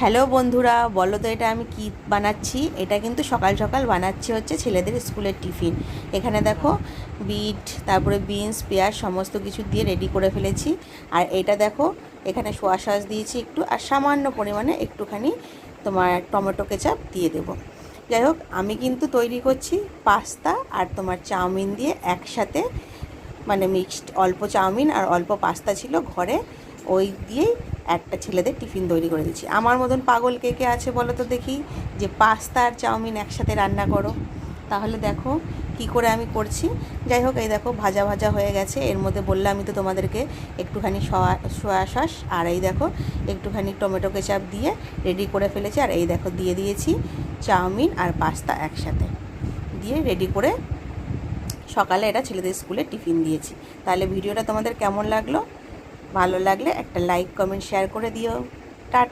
Hello বন্ধুরা, বলো তো এটা আমি কি বানাচ্ছি। এটা কিন্তু সকাল সকাল বানাচ্ছি হচ্ছে ছেলেদের স্কুলের টিফিন। এখানে দেখো বিট, তারপরে বিনস, পেঁয়াজ সমস্ত কিছু দিয়ে রেডি করে ফেলেছি। আর এটা দেখো এখানে সোয়া সস দিয়েছি একটু, আর সামান্য পরিমাণে একটুখানি তোমার টমেটো কেচাপ দিয়ে দেবো। যাই হোক, আমি কিন্তু তৈরি করছি পাস্তা আর তোমার চাউমিন দিয়ে একসাথে, মানে মিক্সড। অল্প চাউমিন আর অল্প পাস্তা ছিল ঘরে, ওই দিয়েই একটা ছেলেদের টিফিন তৈরি করে দিচ্ছি। আমার মতন পাগল কে কে আছে বলো তো দেখি, যে পাস্তা আর চাউমিন একসাথে রান্না করো। তাহলে দেখো কি করে আমি করছি। যাই হোক, এই দেখো ভাজা ভাজা হয়ে গেছে। এর মধ্যে বললাম আমি তো তোমাদেরকে একটুখানি সয়া সস আর এই দেখো একটুখানি টমেটো কেচাপ দিয়ে রেডি করে ফেলেছি। আর এই দেখো দিয়ে দিয়েছি চাউমিন আর পাস্তা একসাথে দিয়ে রেডি করে সকালে এটা ছেলেদের স্কুলে টিফিন দিয়েছি। তাহলে ভিডিওটা তোমাদের কেমন লাগলো? ভালো লাগলে একটা লাইক, কমেন্ট, শেয়ার করে দিও। টাটা।